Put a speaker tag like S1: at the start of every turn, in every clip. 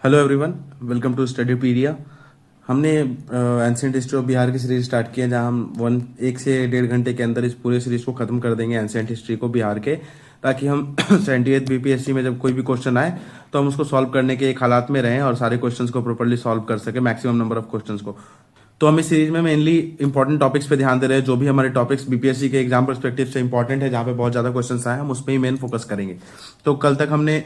S1: Hello everyone, welcome to Studypedia. हमने ancient history of Bihar की series start की है, जहां हम 1 से 1.5 घंटे के अंदर इस पूरे सीरीज को खत्म कर देंगे एंशिएंट हिस्ट्री को बिहार के, ताकि हम 78th बीपीएससी में जब कोई भी क्वेश्चन आए तो हम उसको सॉल्व करने के एक हालात में रहें और सारे क्वेश्चंस को प्रॉपर्ली सॉल्व कर सके, मैक्सिमम नंबर ऑफ क्वेश्चंस को। तो हम इस सीरीज में मेनली इंपॉर्टेंट टॉपिक्स पे ध्यान दे रहे हैं। जो भी हमारे टॉपिक्स बीपीएससी के एग्जाम पर्सपेक्टिव से इंपॉर्टेंट है, जहाँ पे बहुत ज़्यादा क्वेश्चंस आए, हम उस पर ही मेन फोकस करेंगे। तो कल तक हमने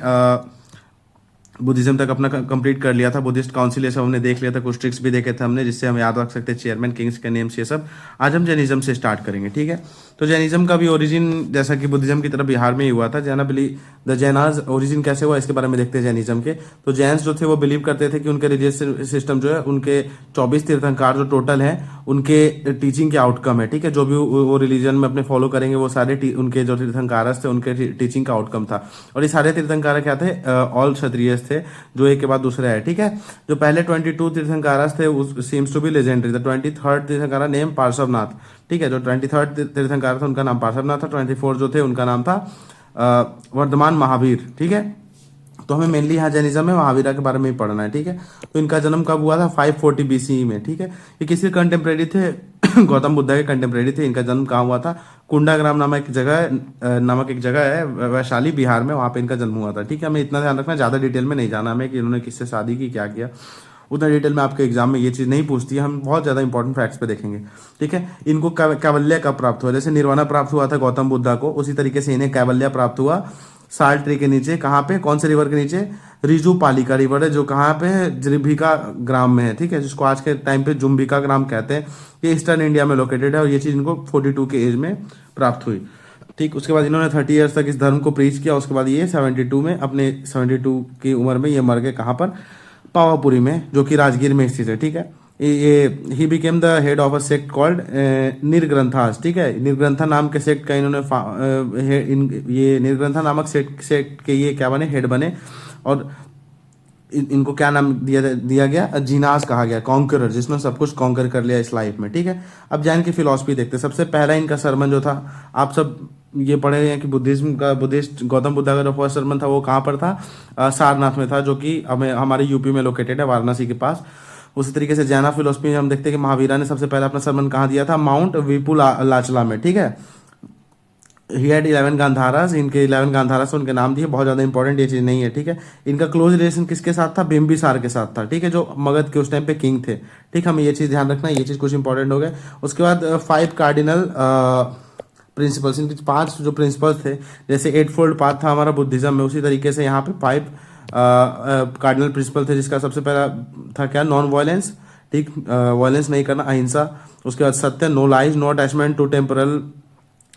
S1: बुद्धिज्म तक अपना कंप्लीट कर लिया था। बुद्धिस्ट काउंसिल ये सब हमने देख लिया था, कुछ ट्रिक्स भी देखे थे हमने जिससे हम याद रख सकते हैं चेयरमैन किंग्स के नेम्स ये सब। आज हम जैनिज्म से स्टार्ट करेंगे, ठीक है। तो जैनिज्म का भी ओरिजिन जैसा कि बुद्धिज्म की तरह बिहार में ही हुआ था। द जैनाज ओरिजिन कैसे हुआ इसके बारे में देखते हैं जैनिज्म के। तो जैन्स जो थे वो बिलीव करते थे कि उनके रिलीजियस सिस्टम जो है, उनके 24 तीर्थंकार जो टोटल है, उनके टीचिंग के आउटकम है, ठीक है। जो भी वो रिलीजन में अपने फॉलो करेंगे वो सारे उनके जो तीर्थंकारस थे उनके टीचिंग का आउटकम था। और ये सारे तीर्थंकार क्या थे? ऑल क्षत्रिय थे, जो एक के बाद दूसरे है, ठीक है। जो पहले 22 तीर्थंकारस थे seems to be legendary. The 23rd tirthankar name Parshvanath, ठीक है। जो 23rd तीर्थंकार था उनका नाम पार्श्वनाथ था। 24 जो थे उनका नाम था वर्धमान महावीर, ठीक है। तो हमें मेनली यहाँ जैनिज्म में महावीरा के बारे में ही पढ़ना है, ठीक है। तो इनका जन्म कब हुआ था? 540 बीसी में, ठीक है। ये किसी कंटेम्प्रेरी थे? गौतम बुद्ध के कंटेम्प्रेरी थे। इनका जन्म कहाँ हुआ था? कुंडाग्राम नामक एक जगह है वैशाली बिहार में, वहाँ पे इनका जन्म हुआ था, ठीक है। हमें इतना ध्यान रखना, ज़्यादा डिटेल में नहीं जाना हमें कि इन्होंने किससे शादी की, क्या किया। उतना डिटेल में आपके एग्जाम में ये चीज़ नहीं पूछती है। हम बहुत ज़्यादा इंपॉर्टेंट फैक्ट्स पे देखेंगे, ठीक है। इनको कैवल्य कब प्राप्त हुआ? जैसे निर्वाणा प्राप्त हुआ था गौतम बुद्धा को, उसी तरीके से इन्हें कैवल्य प्राप्त हुआ साल ट्री के नीचे। कहाँ पे? कौन से रिवर के नीचे? रिजू पालिका रिवर है, जो कहाँ पे है? जृभिका ग्राम में है, ठीक है, जिसको आज के टाइम पे जुम्बिका ग्राम कहते हैं। ये ईस्टर्न इंडिया में लोकेटेड है और ये चीज़ इनको 42 के एज में प्राप्त हुई, ठीक। उसके बाद इन्होंने 30 ईयर्स तक इस धर्म को प्रीच किया। उसके बाद ये 72 में, अपने 72 की उम्र में ये मर गए। कहाँ पर? पावापुरी में, जो कि राजगीर में स्थित है, ठीक है। ये ही became the head of a sect called Nirgranthas, ठीक है। निर्ग्रंथा नाम के सेक्ट का इन्होंने ये निर्ग्रंथा नामक सेक्ट के ये क्या बने? हेड बने। और इनको क्या नाम दिया गया? जिनास कहा गया, कॉन्करर, जिसने सब कुछ कॉन्कर कर लिया इस लाइफ में, ठीक है। अब जैन की फिलॉसफी देखते हैं। सबसे पहला इनका सरमन जो था, आप सब ये पढ़े हैं कि बुद्धिस्ट गौतम बुद्धा का जो फर्स्ट सरमन था वो कहाँ पर था? सारनाथ में था, जो कि हमें हमारे यूपी में लोकेटेड है, वाराणसी के पास। उसी तरीके से जैना फिलोसफी में हम देखते हैं कि महावीरा ने सबसे पहले अपना सरमन कहाँ दिया था? माउंट लाचला में, ठीक है। He had 11 गांधारास। इनके 11 गांधारास उनके नाम दिए। बहुत ज़्यादा इंपॉर्टेंट ये चीज़ नहीं है, ठीक है। इनका क्लोज रिलेशन किसके साथ था? बिम्बिसार के साथ था, ठीक है, जो मगध के उस टाइम पे किंग थे, ठीक। हमें ये चीज़ ध्यान रखना है, ये चीज़ कुछ इंपॉर्टेंट हो गए। उसके बाद 5 कार्डिनल प्रिंसिपल्स, इनके 5 जो प्रिंसिपल्स थे, जैसे 8 फोल्ड पाथ था हमारा बुद्धिज्म में, उसी तरीके से यहाँ पे 5 कार्डिनल प्रिंसिपल थे, जिसका सबसे पहला था क्या? नॉन वायलेंस, ठीक, वायलेंस नहीं करना, अहिंसा। उसके बाद सत्य, no lies, no attachment to temporal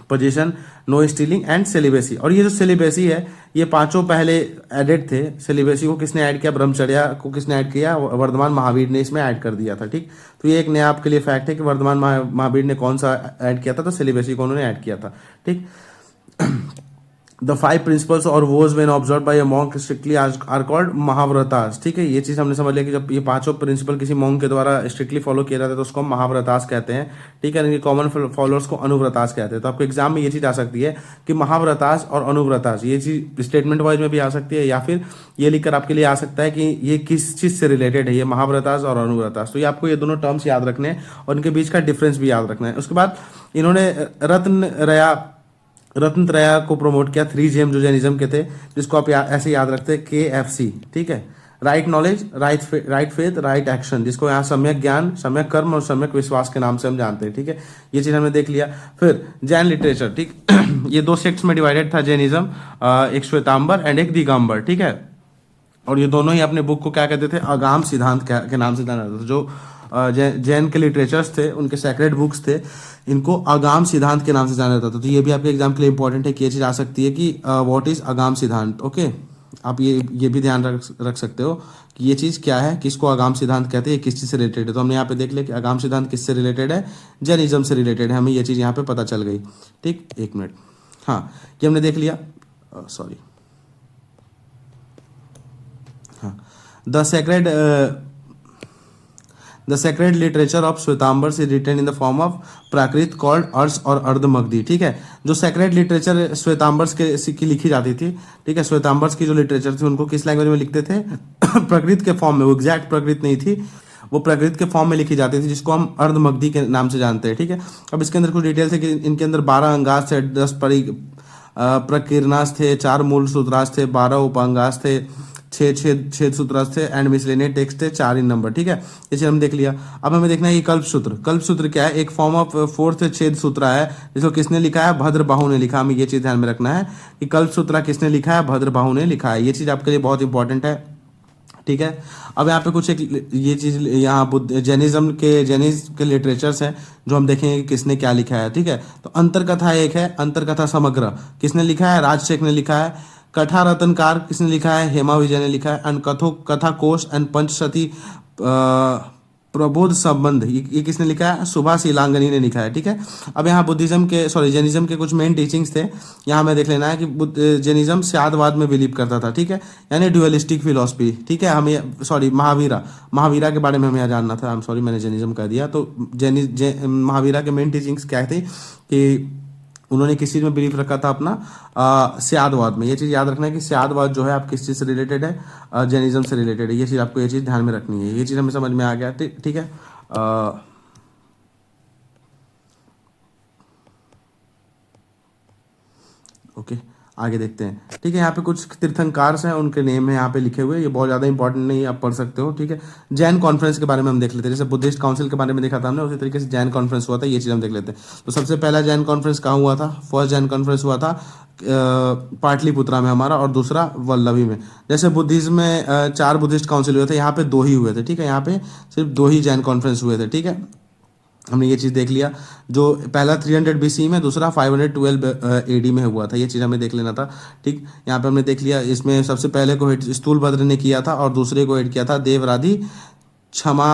S1: position, no stealing and celibacy. और ये जो सेलिबेसी है, ये 5 पहले एडेड थे। सेलिबेसी को किसने ऐड किया? ब्रह्मचर्या को किसने ऐड किया? वर्धमान महावीर ने इसमें ऐड कर दिया था, ठीक। तो ये एक नया आपके लिए फैक्ट है कि वर्धमान महावीर ने कौन सा ऐड किया था? तो सेलिबेसी को उन्होंने ऐड किया था, ठीक। The 5 principles or vows when observe by a monk strictly are called mahavratas, ठीक है। ये चीज़ हमने समझ लिया कि जब ये 5 प्रिंसिपल किसी मॉन्क के द्वारा स्ट्रिक्टली फॉलो किया जाता है तो उसको हम महाव्रतास कहते हैं, ठीक है। इनके कॉमन फॉलोअर्स को अनुव्रतास कहते हैं। तो आपको एग्जाम में ये चीज़ आ सकती है कि महाव्रतास और अनुव्रतास, ये चीज़ स्टेटमेंट वाइज में भी आ सकती है, या फिर ये लिखकर आपके लिए आ सकता है कि ये किस चीज़ से रिलेटेड है, ये महाव्रतास और अनुव्रतास। तो ये आपको ये दोनों टर्म्स याद रखने हैं और इनके बीच का डिफरेंस भी याद रखना है। उसके बाद इन्होंने रत्नत्रया को प्रमोट किया, 3 GM जो जैनिज्म के थे, जिसको आप ऐसे याद रखते हैं KFC, ठीक है। Right knowledge, right faith, right action, जिसको यहाँ सम्यक ज्ञान, सम्यक कर्म और सम्यक विश्वास के नाम से हम जानते हैं, ठीक है। ये चीज़ हमने देख लिया। फिर जैन लिटरेचर, ठीक। ये 2 सेक्ट्स में डिवाइडेड था जैनिज्म, एक श्वेतांबर एंड एक दिगंबर, ठीक है। और ये दोनों ही अपने बुक को क्या कहते थे? अगाम सिद्धांत के नाम से जाना जाता था। जो जैन के लिटरेचर्स थे, उनके सेक्रेट बुक्स थे, इनको अगाम सिद्धांत के नाम से जाना जाता था। तो ये भी आपके एग्जाम के लिए इंपॉर्टेंट है कि ये चीज़ आ सकती है कि व्हाट इज अगाम सिद्धांत, ओके। आप ये भी ध्यान रख सकते हो कि ये चीज़ क्या है, किसको अगाम सिद्धांत कहते हैं, किस चीज़ से रिलेटेड है। तो हमने यहाँ पे देख लिया कि अगाम सिद्धांत किससे रिलेटेड है? जैनिज्म से रिलेटेड है। हमें ये चीज़ यहाँ पे पता चल गई, ठीक। 1 मिनट, हाँ, ये हमने देख लिया। सॉरी, हाँ, the sacred the sacred literature of Shvetambaras is written in the form of Prakrit called Ars or Ardhamagadhi. ठीक है, जो सेक्रेड लिटरेचर श्वेतांबर्स के की लिखी जाती थी, ठीक है, श्वेतांबर्स की जो लिटरेचर थी उनको किस लैंग्वेज में लिखते थे? प्राकृत के फॉर्म में। वो एग्जैक्ट प्राकृत नहीं थी, वो प्राकृत के फॉर्म में लिखी जाती थी, जिसको हम अर्धमगधी के नाम से जानते हैं। ठीक है, अब इसके अंदर कुछ डिटेल्स है कि इनके अंदर 12 अंगास थे, 10 प्रकीर्णास थे, 4 मूल सूत्रास थे, 12 उपांगास थे, 6 सूत्रास थे एंड मिसलेनियस टेक्स्ट थे, 4 इन नंबर। ठीक है, ये चीज हम देख लिया। अब हमें देखना है कि कल्प सूत्र क्या है। एक फॉर्म ऑफ 4th छेद सूत्र है, जिसको किसने लिखा है? भद्रबाहु ने लिखा। हमें ये चीज ध्यान में रखना है कि कल्प सूत्र किसने लिखा है? भद्रबाहु ने लिखा है। ये चीज आपके लिए बहुत इंपॉर्टेंट है। ठीक है, अब यहाँ पे कुछ एक ये चीज यहाँ जैनिज्म के लिटरेचर्स हैं जो हम देखेंगे कि किसने क्या लिखा है। ठीक है, तो अंतरकथा एक है, अंतरकथा समग्र किसने लिखा है? राजशेखर ने लिखा है। कथा रत्नकार किसने लिखा है? हेमा विजय ने लिखा है। एंड कथा कोश एंड पंचशती प्रबोध संबंध ये किसने लिखा है? सुभाष इलांगनी ने लिखा है। ठीक है, अब यहाँ जैनिज्म के कुछ मेन टीचिंग्स थे। यहाँ हमें देख लेना है कि जैनिज्म स्यादवाद में बिलीव करता था। ठीक है, यानी ड्यूअलिस्टिक फिलोसफी। ठीक है, हमें महावीरा के बारे में हमें यहाँ जानना था। मैंने जैनिज्म कह दिया। तो महावीरा के मेन टीचिंग्स क्या थी कि उन्होंने किस चीज में बिलीफ रखा था? अपना स्यादवाद में। ये चीज याद रखना है कि स्यादवाद जो है आप किस चीज से रिलेटेड है? जैनिज्म से रिलेटेड है। ये चीज आपको ये चीज ध्यान में रखनी है। ये चीज हमें समझ में आ गया। ठीक है, ओके, आगे देखते हैं। ठीक है, यहाँ पे कुछ तीर्थंकार हैं, उनके नेम है यहाँ पे लिखे हुए। ये बहुत ज्यादा इंपॉर्टेंट नहीं है, आप पढ़ सकते हो। ठीक है, जैन कॉन्फ्रेंस के बारे में हम देख लेते हैं। जैसे बुद्धिस्ट काउंसिल के बारे में देखा था हमने, उसी तरीके से जैन कॉन्फ्रेंस हुआ था। ये चीज हम देख लेते हैं। तो सबसे पहला जैन कॉन्फ्रेंस कहाँ हुआ था? फर्स्ट जैन कॉन्फ्रेंस हुआ था पाटलिपुत्रा में हमारा, और दूसरा वल्लभी में। जैसे बुद्धिज्म में 4 बुद्धिस्ट काउंसिल हुए थे, यहाँ पे 2 ही हुए थे। ठीक है, यहाँ पे सिर्फ 2 ही जैन कॉन्फ्रेंस हुए थे। ठीक है, हमने ये चीज़ देख लिया। जो पहला 300 BC में, दूसरा 512 AD में हुआ था। ये चीज़ हमें देख लेना था। ठीक, यहाँ पे हमने देख लिया। इसमें सबसे पहले को हिट स्थूलभद्र ने किया था और दूसरे को हिट किया था देवराधि क्षमा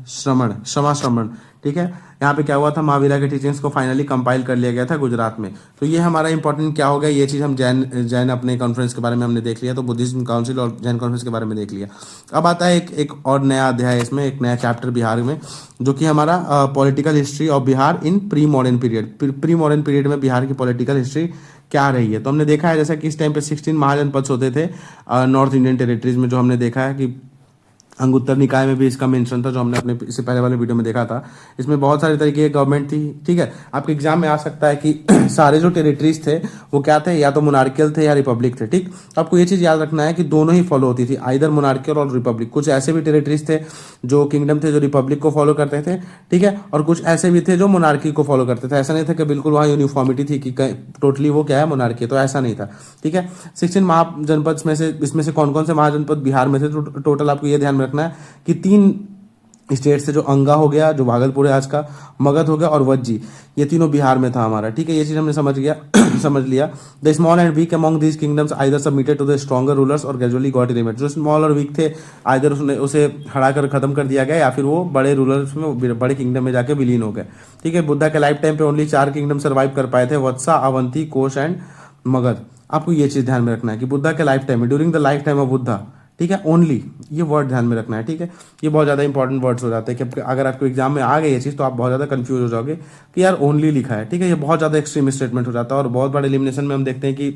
S1: श्रमण। ठीक है, यहाँ पे क्या हुआ था? महावीरा के टीचिंग्स को फाइनली कंपाइल कर लिया गया था गुजरात में। तो ये हमारा इंपॉर्टेंट क्या हो गया? ये चीज़ हम जैन अपने कॉन्फ्रेंस के बारे में हमने देख लिया। तो बुद्धिज्म काउंसिल और जैन कॉन्फ्रेंस के बारे में देख लिया। अब आता है एक और नया अध्याय, इसमें एक नया चैप्टर बिहार में, जो कि हमारा political history of Bihar in pre modern period. Pre modern period में बिहार की पॉलिटिकल हिस्ट्री क्या रही है। तो हमने देखा है जैसा कि इस टाइम पे 16 महाजनपद होते थे नॉर्थ इंडियन टेरिटरीज में, जो हमने देखा है कि अंगुत्तर निकाय में भी इसका मेंशन था, जो हमने अपने इससे पहले वाले वीडियो में देखा था। इसमें बहुत सारे तरीके की गवर्नमेंट थी। ठीक है, आपके एग्जाम में आ सकता है कि सारे जो टेरिटरीज थे वो क्या थे? या तो मोनार्कियल थे या रिपब्लिक थे। ठीक, आपको ये चीज याद रखना है कि दोनों ही फॉलो होती थी, आइदर मोनार्कियल और रिपब्लिक। कुछ ऐसे भी टेरिटरीज थे जो किंगडम थे जो रिपब्लिक को फॉलो करते थे। ठीक है, और कुछ ऐसे भी थे जो मोनार्की को फॉलो करते थे। ऐसा नहीं था कि बिल्कुल वहाँ यूनिफॉर्मिटी थी कि टोटली वो क्या है? मोनार्की। तो ऐसा नहीं था। ठीक है, 16 महाजनपद में से इसमें से कौन कौन से महाजनपद बिहार में थे? तो टोटल आपको ये ध्यान में रखना है कि 3 स्टेट्स थे, जो अंगा हो गया, जो भागलपुर है आज का, मगध हो गया, और वज्जी। ये तीनों बिहार में था हमारा। ठीक है, ये चीज हमने समझ लिया। The small and weak among these kingdoms either submitted to the stronger rulers और ग्रेजुअली गॉट एलिमिनेटेड। जो स्मॉल और वीक थे, आइदर उसे हरा कर खत्म कर दिया गया, या फिर वो बड़े रूलर्स में, बड़े किंगडम में जाके विलीन हो गए। ठीक है, बुद्धा के लाइफ टाइम पे ओनली 4 किंगडम सर्वाइव कर पाए थे, वत्सा, अवंती, कोश एंड मगध। आपको ये चीज ध्यान में रखना है कि बुद्धा के लाइफ टाइम में, during the life time of Buddha, ठीक है, ओनली, ये वर्ड ध्यान में रखना है। ठीक है, ये बहुत ज़्यादा इंपॉर्टेंट वर्ड्स हो जाते हैं कि अगर आपको एग्जाम में आ गए ये चीज़, तो आप बहुत ज़्यादा कंफ्यूज हो जाओगे कि यार ओनली लिखा है। ठीक है, ये बहुत ज़्यादा एक्सट्रीम स्टेटमेंट हो जाता है। और बहुत बड़े एलिमिनेशन में हम देखते हैं कि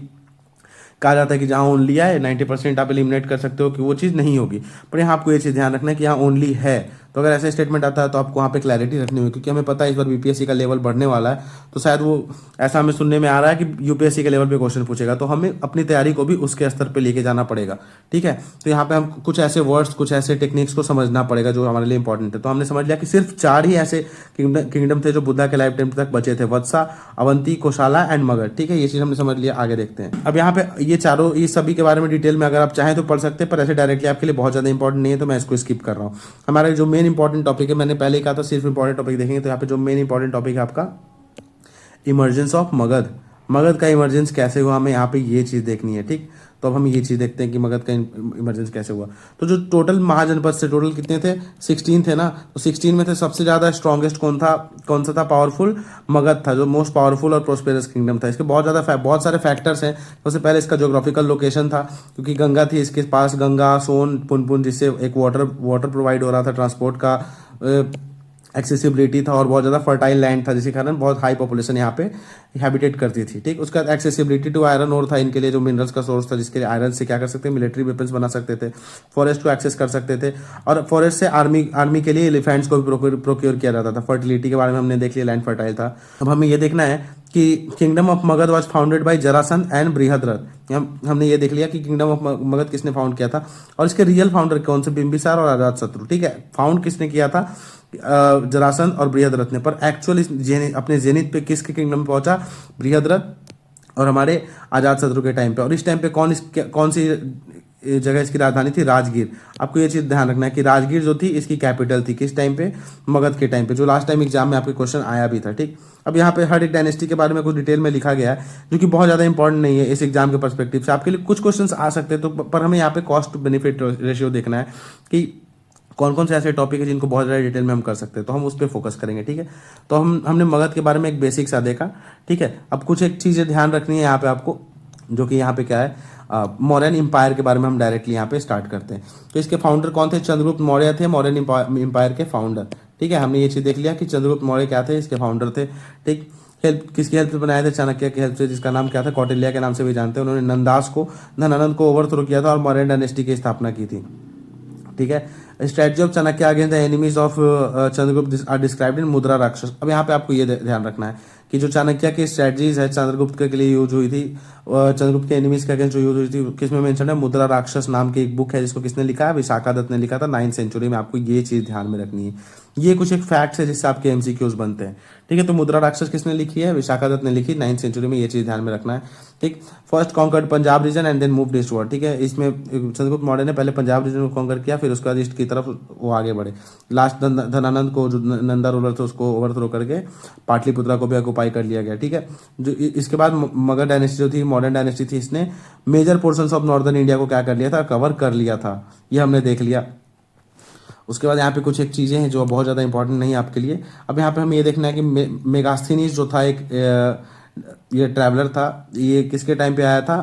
S1: कहा जाता है कि जहाँ ओनली है 90% आप एलिमिनेट कर सकते हो कि वो चीज़ नहीं होगी। पर यहाँ आपको ये चीज़ ध्यान रखना है कि यहाँ ओनली है। तो अगर ऐसा स्टेटमेंट आता है तो आपको वहाँ पे क्लैरिटी रखनी होगी, क्योंकि हमें पता है इस बार बीपीएससी का लेवल बढ़ने वाला है। तो शायद वो ऐसा हमें सुनने में आ रहा है कि यूपीएससी के लेवल पे क्वेश्चन पूछेगा, तो हमें अपनी तैयारी को भी उसके स्तर पे लेके जाना पड़ेगा। ठीक है, तो यहाँ पे हम कुछ ऐसे वर्ड्स, कुछ ऐसे टेक्निक्स को समझना पड़ेगा जो हमारे लिए इंपॉर्टेंट है। तो हमने समझ लिया कि सिर्फ 4 ही ऐसे किंगडम थे जो बुद्धा के लाइफ टाइम तक बचे थे, वत्सा, अवंती, कोशाला एंड मगध। ठीक है, ये चीज़ हमने समझ लिया। आगे देखते हैं। अब यहाँ पे ये चारों, ये सभी के बारे में डिटेल में अगर आप चाहें तो पढ़ सकते हैं, पर ऐसे डायरेक्टली आपके लिए बहुत ज़्यादा इंपॉर्टेंट नहीं है, तो मैं इसको स्किप कर रहा हूँ। हमारा जो मेन इंपॉर्टेंट टॉपिक है, मैंने पहले ही कहा था सिर्फ इंपॉर्टेंट टॉपिक देखेंगे, तो यहाँ पे जो मेन इंपॉर्टेंट टॉपिक है आपका इमर्जेंस ऑफ मगध। मगध का इमर्जेंस कैसे हुआ, हमें यहाँ पे ये चीज़ देखनी है। ठीक, तो अब हम ये चीज़ देखते हैं कि मगध का इमरजेंस कैसे हुआ। तो जो टोटल महाजनपद से टोटल कितने थे, 16 थे ना, तो 16 में थे सबसे ज़्यादा स्ट्रॉन्गेस्ट कौन सा था, पावरफुल मगध था, जो मोस्ट पावरफुल और प्रोस्पेरस किंगडम था। इसके बहुत सारे फैक्टर्स हैं। सबसे पहले इसका ज्योग्राफिकल लोकेशन था, क्योंकि गंगा थी इसके पास, गंगा सोन पुनपुन, जिससे एक वाटर प्रोवाइड हो रहा था, ट्रांसपोर्ट का एक्सेसिबिलिटी था, और बहुत ज़्यादा फर्टाइल लैंड था, जिसके कारण बहुत हाई पॉपुलेशन यहाँ पे हैबिटेट करती थी। ठीक, उसका एक्सेसिबिलिटी टू आयरन और था इनके लिए, जो मिनरल्स का सोर्स था, जिसके लिए आयरन से क्या कर सकते हैं, मिलिट्री वेपन्स बना सकते थे, फॉरेस्ट को एक्सेस कर सकते थे, और फॉरेस्ट से आर्मी के लिए एलिफेंट्स को भी प्रोक्योर किया जाता था। फर्टिलिटी के बारे में हमने देख लिया, लैंड फर्टाइल था। अब हमें ये देखना है कि kingdom of Magadh was founded by Jarasandha and Brihadratha. हमने ये देख लिया कि किंगडम ऑफ मगध किसने फाउंड किया था, और इसके रियल फाउंडर कौन से, बिंबिसार और अजातशत्रु। ठीक है, फाउंड किसने किया था, जरासंध और बृहद्रथ ने, पर एक्चुअली अपने जेनिथ पे किसके किंगडम में पहुंचा, बृहद्रथ और हमारे अजातशत्रु के टाइम पे। और इस टाइम पे कौन सी जगह इसकी राजधानी थी, राजगीर। आपको ये चीज ध्यान रखना है कि राजगीर जो थी इसकी कैपिटल थी, किस टाइम पे, मगध के टाइम पे, जो लास्ट टाइम एग्जाम में आपके क्वेश्चन आया भी था। ठीक, अब यहाँ पे हर एक डायनेस्टी के बारे में कुछ डिटेल में लिखा गया है, जो कि बहुत ज़्यादा इंपॉर्टेंट नहीं है इस एग्जाम के पर्सपेक्टिव से। आपके लिए कुछ क्वेश्चंस आ सकते हैं, तो पर हमें यहाँ पे कॉस्ट बेनिफिट रेशियो देखना है कि कौन कौन से ऐसे टॉपिक है जिनको बहुत ज़्यादा डिटेल में हम कर सकते हैं, तो हम उस पर फोकस करेंगे। ठीक है, तो हमने मगध के बारे में एक बेसिक सा देखा। ठीक है, अब कुछ एक चीज़ें ध्यान रखनी है यहाँ पे आपको, जो कि यहाँ पे क्या है, मौर्यन एम्पायर के बारे में हम डायरेक्टली यहाँ पे स्टार्ट करते हैं। तो इसके फाउंडर कौन थे, चंद्रगुप्त मौर्य थे, मौर्यन एम्पायर के फाउंडर। ठीक है, हमने ये चीज़ देख लिया कि चंद्रगुप्त मौर्य क्या थे, इसके फाउंडर थे। ठीक, हेल्प किसकी हेल्प से बनाए थे, चाणक्य की हेल्प से, जिसका नाम क्या था, कौटिल्य के नाम से भी जानते हैं। उन्होंने धनानंद को ओवरथ्रो किया था और मौर्यन डायनेस्टी की स्थापना की थी। ठीक है, strategy of Chanakya against the enemies of Chandragupta are described in Mudrarakshasa. अब यहाँ पे आपको ये ध्यान रखना है कि जो चाणक्य की स्ट्रेटजीज है चंद्रगुप्त के लिए यूज हुई थी, चंद्रगुप्त के एनिमीज के अगेंस्ट जो यूज हुई थी, किसमें मेंशन है, मुद्रा राक्षस नाम की एक बुक है, जिसको किसने लिखा है, विशाखादत्त ने लिखा था 9th सेंचुरी में। आपको ये चीज ध्यान में रखनी है। ये कुछ एक फैक्ट्स है जिससे आपके एमसीक्यूज बनते हैं। ठीक है, तो मुद्रा राक्षस किसने लिखी है, विशाखादत्त ने लिखी 9th सेंचुरी में, ये चीज ध्यान में रखना है। ठीक, first conquered Punjab region and then moved eastward. ठीक है, इसमें चंद्रगुप्त मौर्य ने पहले पंजाब रीजन को कॉन्कर किया, फिर उसके बाद ईस्ट की तरफ वो आगे बढ़े। लास्ट धनानंद को, जो नंदा रूलर थे, उसको ओवरथ्रो करके पाटलिपुत्रा को भी ऑक्युपाई कर लिया गया। ठीक है, जो इसके बाद मगध डायनेस्टी जो थी, मॉडर्न डायनेस्टी थी, इसने major portions of northern India को क्या कर लिया था, कवर कर लिया था। ये हमने देख लिया। उसके बाद यहाँ पे कुछ एक चीज़ें हैं जो बहुत ज़्यादा इंपॉर्टेंट नहीं है आपके लिए। अब यहाँ पे हमें ये देखना है कि मेगास्थनीज जो था, एक ये ट्रैवलर था, ये किसके टाइम पे आया था,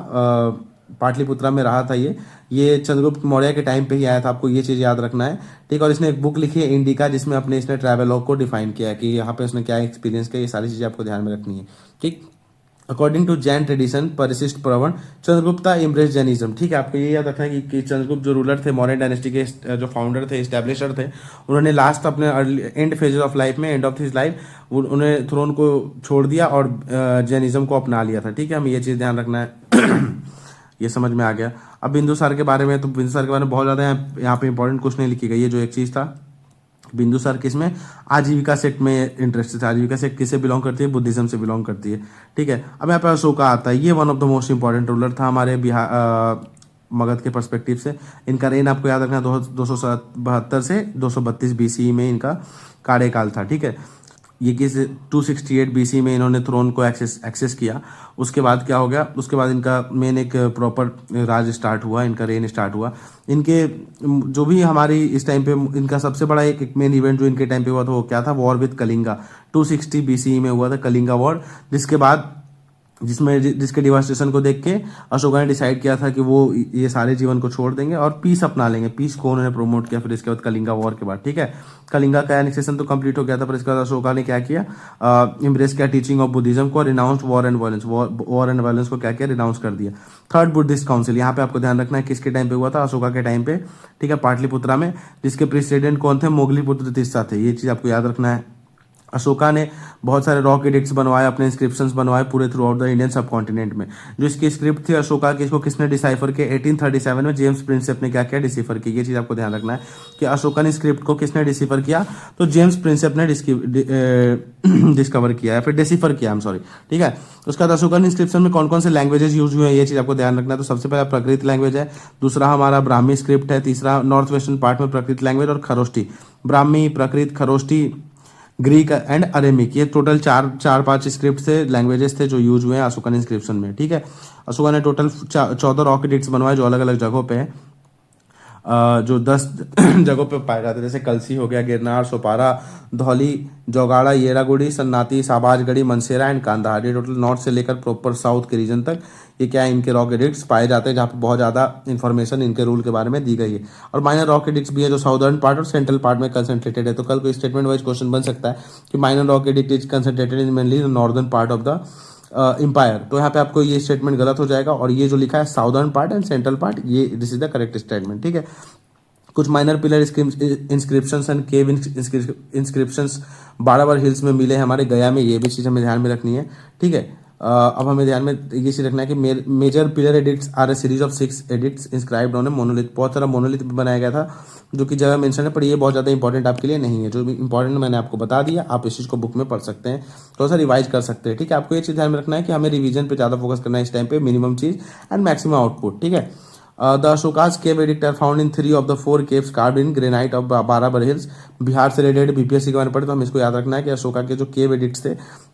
S1: पाटलिपुत्रा में रहा था। ये चंद्रगुप्त मौर्य के टाइम पे ही आया था, आपको ये चीज़ याद रखना है। ठीक, और इसने एक बुक लिखी है इंडिका, जिसमें अपने इसने ट्रैवलॉग को डिफाइन किया है कि यहाँ पे उसने क्या एक्सपीरियंस किया। ये सारी चीज़ें आपको ध्यान में रखनी है। ठीक, अकॉर्डिंग टू जैन ट्रेडिशन परिशिष्ट प्रवण चंद्रगुप्ता इम्ब्रेस जैनिज्म। ठीक है, आपको ये याद रखना है कि चंद्रगुप्त जो रूलर थे, मौर्यन डायनेस्टी के जो फाउंडर थे, एस्टैब्लिशर थे, उन्होंने लास्ट अपने एंड फेजेस ऑफ लाइफ में, एंड ऑफ हिज लाइफ, उन्हें थ्रोन को छोड़ दिया और जैनिज्म को अपना लिया था। ठीक है, हमें ये चीज़ ध्यान रखना है। ये समझ में आ गया। अब बिंदुसार के बारे में, तो बिंदुसार के बारे में बहुत ज़्यादा यहाँ पे इंपॉर्टेंट कुछ नहीं लिखी गई है। जो एक चीज़ था, बिंदुसार किसमें, आजीविका सेक्ट में इंटरेस्टेड था। आजीविका सेक्ट किससे बिलोंग करती है, बुद्धिज्म से बिलोंग करती है। ठीक है, अब यहाँ पे अशोका आता है। ये one of the most important ruler था हमारे मगध के पर्सपेक्टिव से। इनका रेन आपको याद रखना 272 से 232 बीसी में इनका कार्यकाल था। ठीक है, ये किस 268 बीसी में इन्होंने थ्रोन को एक्सेस किया। उसके बाद क्या हो गया, उसके बाद इनका मेन एक प्रॉपर राज स्टार्ट हुआ, इनका रेन स्टार्ट हुआ। इनके जो भी हमारी इस टाइम पे इनका सबसे बड़ा एक मेन इवेंट जो इनके टाइम पे हुआ था, वो क्या था, वॉर विद कलिंगा। 260 बीसी में हुआ था कलिंगा वॉर, जिसके बाद जिसके डिवास्टेशन को देख के अशोका ने डिसाइड किया था कि वो ये सारे जीवन को छोड़ देंगे और पीस अपना लेंगे। पीस को उन्होंने प्रमोट किया फिर इसके बाद कलिंगा वॉर के बाद। ठीक है, कलिंगा का एनेक्सेशन तो कंप्लीट हो गया था, पर इसके बाद अशोका ने क्या किया, इम्ब्रेस किया टीचिंग ऑफ बुद्धिज्म को, रिनाउंस वॉर एंड वायलेंस को क्या किया, रिनाउंस कर दिया। थर्ड बुद्धिस्ट काउंसिल, यहाँ पे आपको ध्यान रखना है किसके टाइम पे हुआ था, अशोका के टाइम पे। ठीक है, पाटलिपुत्रा में, जिसके प्रेसिडेंट कौन थे, मोगलीपुत्र तीसरा थे। ये चीज आपको याद रखना है। अशोका ने बहुत सारे रॉक एडिक्ट्स बनवाए, अपने इंस्क्रिप्शंस बनवाए पूरे थ्रू आउट द इंडियन सब कॉन्टिनेंट में। जो इसकी स्क्रिप्ट थी अशोका की, इसको किसने डिसाइफर के 1837 में जेम्स प्रिंसेप ने क्या किया, डिसाइफर की। ये चीज आपको ध्यान रखना है कि अशोका ने स्क्रिप्ट को किसने डिसाइफर किया, तो जेम्स प्रिंसेप ने डिस्कवर किया है, फिर डिसाइफर किया, आई एम सॉरी। ठीक है, उसके बाद अशोका ने इंस्क्रिप्शन में कौन कौन से लैंग्वेजेस यूज हुए हैं, ये चीज आपको ध्यान रखना है। तो सबसे पहला प्राकृत लैंग्वेज है, दूसरा हमारा ब्राह्मी स्क्रिप्ट है, तीसरा नॉर्थ वेस्टर्न पार्ट में प्राकृत लैंग्वेज और खरोष्टी। ब्राह्मी, प्राकृत, खरोष्टी, ग्रीक एंड अरेमिक, ये टोटल चार चार पांच स्क्रिप्ट थे, लैंग्वेजेस थे जो यूज हुए हैं अशोकन इंस्क्रिप्शन में। ठीक है, अशोका ने टोटल 14 रॉक एडिक्ट्स बनवाए जो अलग अलग जगहों पे हैं, जो 10 जगहों पे पाए जाते हैं, जैसे कलसी हो गया, गिरनार, सोपारा, धौली, जोगाड़ा, येरागुड़ी, सन्नाटी, साबाजगढ़ी, मनसेरा एंड कांधार। ये टोटल नॉर्थ से लेकर प्रॉपर साउथ के रीजन तक ये क्या है, इनके रॉक एडिक्ट्स पाए जाते हैं, जहाँ पे बहुत ज़्यादा इन्फॉर्मेशन इनके रूल के बारे में दी गई है। और माइनर रॉक एडिक्ट्स भी है जो साउदर्न पार्ट और सेंट्रल पार्ट में कंसंट्रेटेड है। तो कल को स्टेटमेंट वाइज क्वेश्चन बन सकता है कि minor rock edict is concentrated in mainly northern part of the empire. तो यहाँ पे आपको ये स्टेटमेंट गलत हो जाएगा, और ये जो लिखा है southern part and central part, ये this is the correct statement. ठीक है, कुछ minor pillar inscriptions and cave inscriptions Barabar hills में मिले हैं हमारे गया में, ये भी चीज़ हमें ध्यान में रखनी है। ठीक है, अब हमें ध्यान में ये चीज़ रखना है कि major pillar edicts are a series of 6 edicts inscribed on a monolith. बहुत सारा मोनोलिथ भी बनाया गया था जो कि जगह मेंशन है, पर ये बहुत ज़्यादा इंपॉर्टेंट आपके लिए नहीं है। जो भी इंपॉर्टेंट मैंने आपको बता दिया, आप इस चीज़ को बुक में पढ़ सकते हैं, थोड़ा सा रिवाइज कर सकते हैं। ठीक है, आपको ये चीज़ ध्यान में रखना है कि हमें रिवीजन पे ज़्यादा फोकस करना है इस टाइम पे, मिनिमम चीज़ एंड मैक्सिमम आउटपुट। ठीक है, the Ashoka's cave edict are found in 3 of the 4 caves carved in granite of Barabar hills. Bihar से रिलेटेड बीपीएससी के बारे में पढ़े तो हम इसको याद रखना है कि अशोका के जो केव एडिक्ट्स थे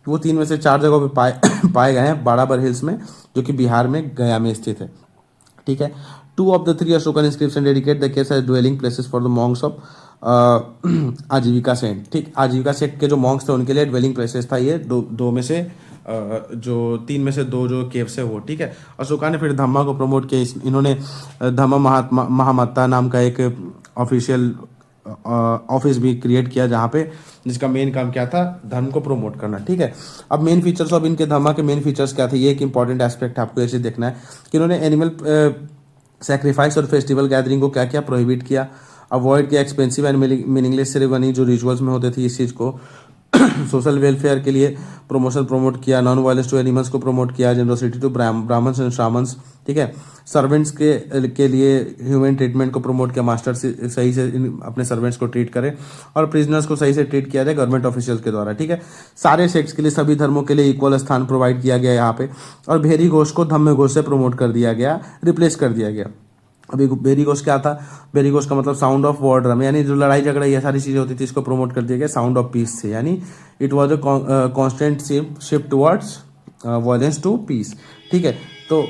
S1: वो 3 में से 4 जगहों पे पाए गए हैं बाराबर हिल्स में, जो कि बिहार में गया में स्थित है। ठीक है, 2 of the 3 Ashokan inscription dedicate the caves as dwelling places for the monks of Ajivika sect. ठीक, आजीविका सेक्ट के जो मॉन्क्स थे उनके लिए ड्वेलिंग प्लेसेस था ये, दो में से जो 3 में से 2 जो केव्स है वो। ठीक है, अशोका ने फिर धम्मा को प्रमोट किया। इन्होंने धम्मा महामत्ता नाम का एक ऑफिशियल ऑफिस भी क्रिएट किया, जहाँ पे जिसका मेन काम क्या था, धर्म को प्रमोट करना। ठीक है, अब मेन फीचर्स ऑफ इनके धम्मा के मेन फीचर्स क्या थे, ये एक इंपॉर्टेंट एस्पेक्ट आपको ये चीज़ देखना है कि इन्होंने एनिमल सैक्रिफाइस और फेस्टिवल गैदरिंग को क्या किया, प्रोहिबिट किया। अवॉइड किया एक्सपेंसिव एंड मीनिंगलेस सेरेमनी जो रिचुअल्स में होते थे, इस चीज़ को सोशल वेलफेयर के लिए प्रमोट किया। नॉन वायलेंस टू एनिमल्स को प्रमोट किया। Generosity to Brahmans and Shramans. ठीक है, सर्वेंट्स के लिए ह्यूमन ट्रीटमेंट को प्रमोट किया, मास्टर से सही से अपने सर्वेंट्स को ट्रीट करें, और प्रिजनर्स को सही से ट्रीट किया जाए गवर्नमेंट ऑफिशियल्स के द्वारा। ठीक है, सारे सेक्स के लिए, सभी धर्मों के लिए इक्वल स्थान प्रोवाइड किया गया यहाँ पे। और भेरी घोष को धम्म घोष से प्रमोट कर दिया गया, रिप्लेस कर दिया गया। अभी भेरी घोष क्या था, भेरी घोष का मतलब साउंड ऑफ वॉर ड्रम, यानी जो लड़ाई झगड़ा ये सारी चीज़ें होती थी इसको प्रमोट कर दिया गया साउंड ऑफ पीस से, यानी it was a constant shift towards violence to peace. ठीक है, तो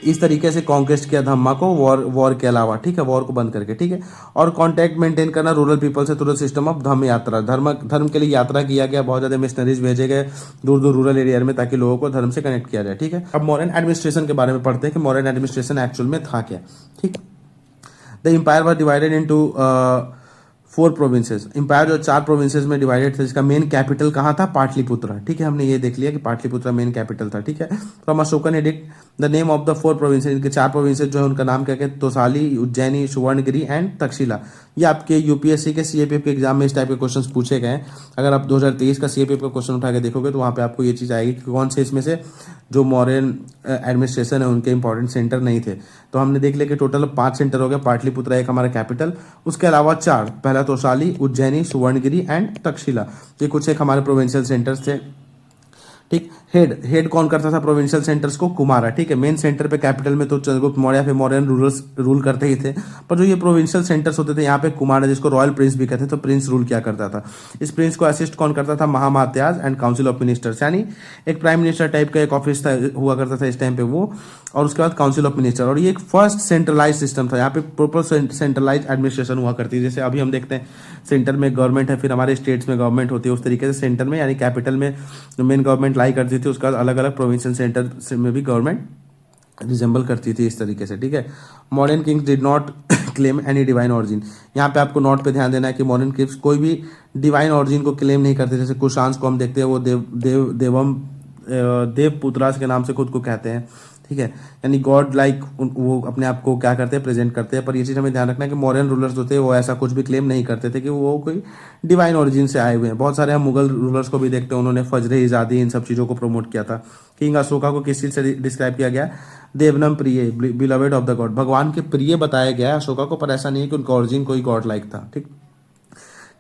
S1: इस तरीके से कॉन्क्वेस्ट किया धम्मा को वॉर के अलावा। ठीक है, वॉर को बंद करके। ठीक है, और कांटेक्ट मेंटेन करना रूरल पीपल से थ्रू सिस्टम ऑफ धम्म यात्रा। धर्म के लिए यात्रा किया गया, बहुत ज़्यादा मिशनरीज भेजे गए दूर दूर रूरल एरिया में, ताकि लोगों को धर्म से कनेक्ट किया जाए। ठीक है, अब मॉडर्न एडमिनिस्ट्रेशन के बारे में पढ़ते हैं कि मॉडर्न एडमिनिस्ट्रेशन एक्चुअल में था क्या। ठीक, the empire was divided into 4 provinces. Empire जो 4 प्रोविंसेस में डिवाइडेड था, जिसका मेन कैपिटल कहाँ था, पाटलिपुत्र। ठीक है, हमने ये देख लिया कि पाटलिपुत्र मेन कैपिटल था। ठीक है, from Ashokan addict the name of the 4 provinces, इनके 4 प्रोविंसेस जो है उनका नाम क्या क्या, तोसाली, उज्जैनी, सुवर्णगिरी एंड तक्षशिला। ये आपके यूपीएससी के सीएपीएफ के एग्जाम में इस टाइप के क्वेश्चंस पूछे गए हैं। अगर आप 2023 का सीएपीएफ का क्वेश्चन उठा के देखोगे तो वहाँ पे आपको ये चीज़ आएगी कि कौन से इसमें से जो मॉडर्न एडमिनिस्ट्रेशन है उनके इंपॉर्टेंट सेंटर नहीं थे। तो हमने देख लिया कि टोटल 5 सेंटर हो गया, पाटलिपुत्र एक हमारा कैपिटल, उसके अलावा 4, पहला तोसाली, उज्जैनी, सुवर्णगिरी एंड तक्षशिला, ये कुछ एक हमारे प्रोविंशियल सेंटर्स थे। ठीक, हेड कौन करता था प्रोविंशियल सेंटर्स को, कुमारा। ठीक है, मेन सेंटर पे कैपिटल में तो चंद्रगुप्त मौर्य फिर मौर्यन रूलर्स रूल करते ही थे, पर जो ये प्रोविंशियल सेंटर्स होते थे यहाँ पे कुमारा, जिसको रॉयल प्रिंस भी कहते थे, तो प्रिंस रूल किया करता था। इस प्रिंस को असिस्ट कौन करता था, महामात्याज एंड काउंसिल ऑफ मिनिस्टर्स, यानी एक प्राइम मिनिस्टर टाइप का एक ऑफिस हुआ करता था इस टाइम पे वो, और उसके बाद काउंसिल ऑफ मिनिस्टर। और ये एक फर्स्ट सेंट्रलाइज सिस्टम था, यहाँ पे प्रॉपर सेंट्रलाइज एडमिनिस्ट्रेशन हुआ करती है। जैसे अभी हम देखते हैं सेंटर में गवर्नमेंट है, फिर हमारे स्टेट्स में गवर्नमेंट होती है, उस तरीके से सेंटर में यानी कैपिटल में जो मेन गवर्नमेंट लाई करती थी, उसका अलग अलग प्रोविंशियल सेंटर में भी गवर्नमेंट रिजेंबल करती थी इस तरीके से। ठीक है, modern Kings did not claim any divine origin. यहाँ पे आपको नोट पे ध्यान देना है कि मॉडर्न किंग्स कोई भी डिवाइन ऑरिजिन को क्लेम नहीं करते। जैसे कुशांश को हम देखते हैं, वो देवपुत्रास के नाम से खुद को कहते हैं। ठीक है, यानी गॉड लाइक वो अपने आप को क्या करते हैं, प्रेजेंट करते हैं। पर ये चीज़ हमें ध्यान रखना है कि मॉडर्न रूलर्स होते हैं वो ऐसा कुछ भी क्लेम नहीं करते थे कि वो कोई डिवाइन ओरिजिन से आए हुए हैं। बहुत सारे हम मुगल रूलर्स को भी देखते हैं, उन्होंने फजरे इजादी इन सब चीज़ों को प्रमोट किया था। किंग अशोका को किस चीज़ से डिस्क्राइब किया गया, देवनम प्रिय, बिलवेड ऑफ द गॉड, भगवान के प्रिय बताया गया है अशोका को, पर ऐसा नहीं है कि उनका ओरिजिन कोई गॉड लाइक था। ठीक,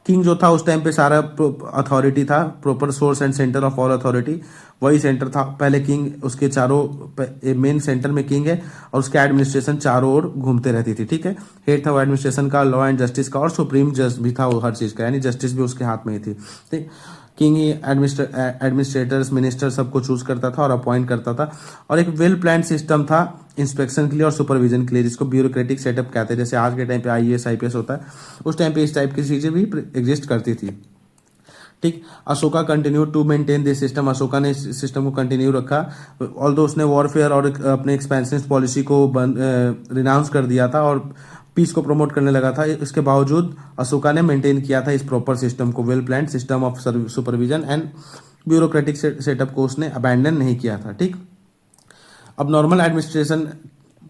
S1: किंग जो था उस टाइम पे सारा अथॉरिटी था, proper source and centre of all authority वही सेंटर था। पहले किंग, उसके चारों मेन सेंटर में किंग है और उसके एडमिनिस्ट्रेशन चारों ओर घूमते रहती थी, ठीक है। हेड था वो एडमिनिस्ट्रेशन का, लॉ एंड जस्टिस का, और सुप्रीम जज भी था वो हर चीज का, यानी जस्टिस भी उसके हाथ में ही थी, ठीक। किंग ही एडमिनिस्ट्रेटर्स, मिनिस्टर सबको चूज करता था और अपॉइंट करता था। और एक वेल प्लान सिस्टम था इंस्पेक्शन के लिए और सुपरविजन के लिए, जिसको ब्यूरोक्रेटिक सेटअप कहते हैं। जैसे आज के टाइम पे आईएएस आईपीएस होता है, उस टाइम पे इस टाइप की चीजें भी एग्जिस्ट करती थी, ठीक। Ashoka continue to maintain this system, Ashoka ने इस सिस्टम को कंटिन्यू रखा। ऑल्दो उसने वॉरफेयर और अपने एक्सपेंशन पॉलिसी को रिनाउंस कर दिया था और पीस को प्रमोट करने लगा था, इसके बावजूद अशोका ने मेंटेन किया था इस प्रॉपर सिस्टम को, well plan system of supervision and bureaucratic setup को उसने अबैंडन नहीं किया था, ठीक। अब नॉर्मल एडमिनिस्ट्रेशन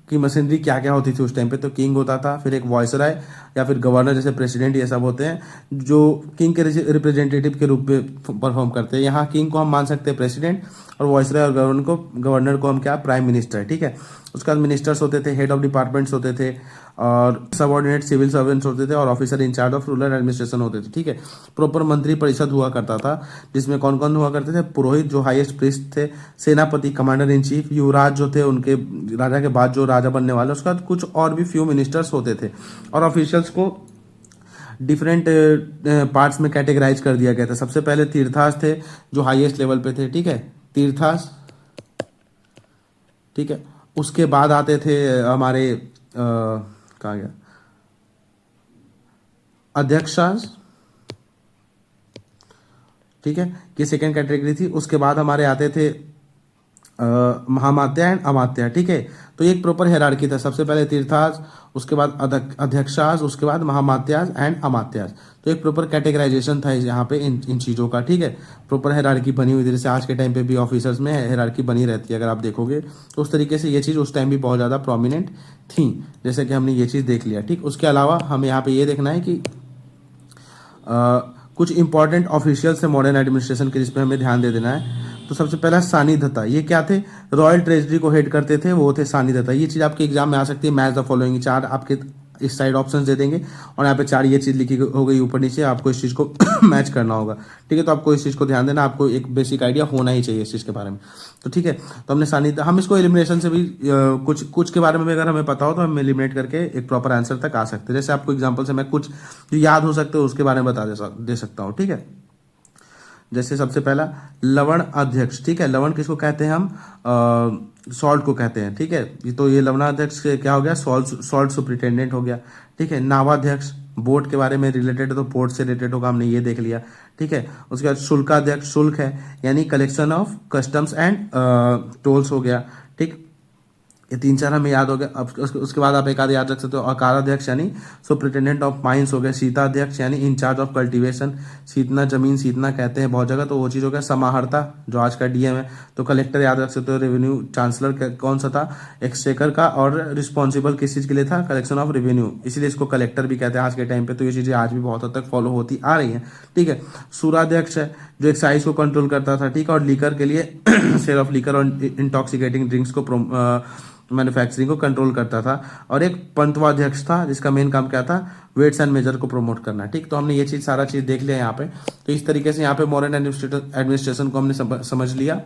S1: की मशीनरी क्या क्या होती थी उस टाइम पे, तो किंग होता था, फिर एक वॉइसराय या फिर गवर्नर जैसे प्रेसिडेंट, ये सब होते हैं जो किंग के रिप्रेजेंटेटिव के रूप में परफॉर्म करते हैं। यहाँ किंग को हम मान सकते हैं प्रेसिडेंट और वॉइसराय और गवर्नर को हम क्या, प्राइम मिनिस्टर, ठीक है। उसके बाद मिनिस्टर्स होते थे, हेड ऑफ डिपार्टमेंट्स होते थे, और सबऑर्डिनेट सिविल सर्वेंट्स होते थे, और officer incharge of rural administration होते थे, ठीक है। प्रॉपर मंत्री परिषद हुआ करता था, जिसमें कौन कौन हुआ करते थे, पुरोहित जो हाईएस्ट प्रीस्ट थे, सेनापति कमांडर इन चीफ, युवराज जो थे उनके राजा के बाद जो राजा बनने वाले, उसके बाद कुछ और भी फ्यू मिनिस्टर्स होते थे, और ऑफिशियल्स को डिफरेंट पार्ट्स में कैटेगराइज कर दिया गया था। सबसे पहले तीर्थास थे जो हाईएस्ट लेवल पे थे, ठीक है, तीर्थास, ठीक है। उसके बाद आते थे हमारे कहा गया, अध्यक्षास, ठीक है, कि सेकेंड कैटेगरी थी। उसके बाद हमारे आते थे महामात्या एंड अमात्या, ठीक है। तो ये एक प्रॉपर हेरार्की था, सबसे पहले तीर्थास, उसके बाद अध्यक्षास, उसके बाद महामात्यास एंड अमात्यास। तो एक प्रॉपर कैटेगराइजेशन था यहाँ पे इन चीज़ों का, ठीक है। प्रॉपर हेरार्की बनी हुई थी, जैसे आज के टाइम पे भी ऑफिसर्स में हेरार्की बनी रहती है, अगर आप देखोगे तो उस तरीके से ये चीज़ उस टाइम भी बहुत ज़्यादा प्रोमिनेंट थी, जैसे कि हमने ये चीज़ देख लिया, ठीक। उसके अलावा हमें यहाँ पे ये देखना है कि कुछ इंपॉर्टेंट ऑफिशियल्स है मॉडर्न एडमिनिस्ट्रेशन के, जिसपे हमें ध्यान दे देना है। तो सबसे पहला सानिध्यता, ये क्या थे, रॉयल ट्रेजरी को हेड करते थे, वो थे सानिध्यता। ये चीज आपके एग्जाम में आ सकती है, मैच द फॉलोइंग, चार आपके इस साइड ऑप्शंस दे देंगे और यहाँ पे चार ये चीज लिखी हो गई ऊपर नीचे, आपको इस चीज को मैच करना होगा, ठीक है। तो आपको इस चीज को ध्यान देना, आपको एक बेसिक आइडिया होना ही चाहिए इस चीज के बारे में, तो ठीक है। तो हमने सानिध्य, हम इसको एलिमिनेशन से भी कुछ के बारे में अगर हमें पता हो तो हम एलिमिनेट करके एक प्रॉपर आंसर तक आ सकते हैं। जैसे आपको एग्जाम्पल से मैं कुछ जो याद हो सकते हो उसके बारे में बता दे सकता हूँ, ठीक है। जैसे सबसे पहला लवण अध्यक्ष, ठीक है। लवण किसको कहते हैं हम, सॉल्ट को कहते हैं, ठीक है। तो ये लवणाध्यक्ष क्या हो गया, सॉल्ट सुप्रिटेंडेंट हो गया, ठीक है। नावाध्यक्ष बोर्ड के बारे में रिलेटेड है तो पोर्ट से रिलेटेड होगा, हमने ये देख लिया, ठीक है। उसके बाद शुल्काध्यक्ष, शुल्क है यानी collection of customs and tolls हो गया, ठीक। ये तीन चार हमें याद हो गया। अब उसके बाद आप एक आध याद रख सकते हो, अकाराध्यक्ष यानी सुप्रिटेंडेंट ऑफ माइंस हो गया, शीताध्यक्ष यानी इंचार्ज ऑफ कल्टीवेशन, सीतना जमीन सीतना कहते हैं बहुत जगह, तो वो चीज हो गया। समाहर्ता जो आज का डीएम है, तो कलेक्टर याद रख सकते हो। रेवेन्यू चांसलर कौन सा था, एक्सचेकर का, और रिस्पॉन्सिबल किस चीज के लिए था, कलेक्शन ऑफ रेवेन्यू, इसीलिए इसको कलेक्टर भी कहते हैं आज के टाइम पे। तो ये चीजें आज भी बहुत हद तक फॉलो होती आ रही है, ठीक है। सूराध्यक्ष है जो एक्साइज को कंट्रोल करता था, ठीक है, और लीकर के लिए सेल ऑफ लीकर और इंटॉक्सिकेटिंग ड्रिंक्स को मैन्युफैक्चरिंग को कंट्रोल करता था। और एक पंतवाध्यक्ष था जिसका मेन काम क्या था, वेट्स एंड मेजर को प्रमोट करना, ठीक। तो हमने ये चीज सारा चीज देख लिया यहाँ पे। तो इस तरीके से यहाँ पे मॉडर्न एडमिनिस्ट्रेशन को हमने समझ लिया,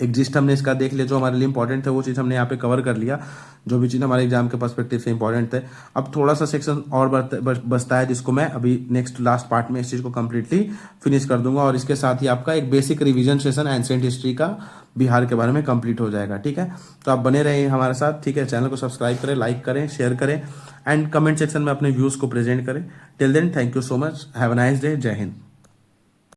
S1: एग्जिस्ट हमने इसका देख लिया, जो हमारे लिए इंपॉर्टेंट थे वो चीज़ हमने यहाँ पे कवर कर लिया, जो भी चीज़ हमारे एग्जाम के पर्सपेक्टिव से इंपॉर्टेंट थे। अब थोड़ा सा सेक्शन और बचता है, जिसको मैं अभी नेक्स्ट लास्ट पार्ट में इस चीज़ को कंप्लीटली फिनिश कर दूंगा, और इसके साथ ही आपका एक basic revision session ancient history का बिहार के बारे में कंप्लीट हो जाएगा, ठीक है। तो आप बने रहिए हमारे साथ, ठीक है। चैनल को सब्सक्राइब करें, लाइक करें, शेयर करें एंड कमेंट सेक्शन में अपने व्यूज़ को प्रेजेंट करें। Till then thank you so much, have a nice day, जय हिंद।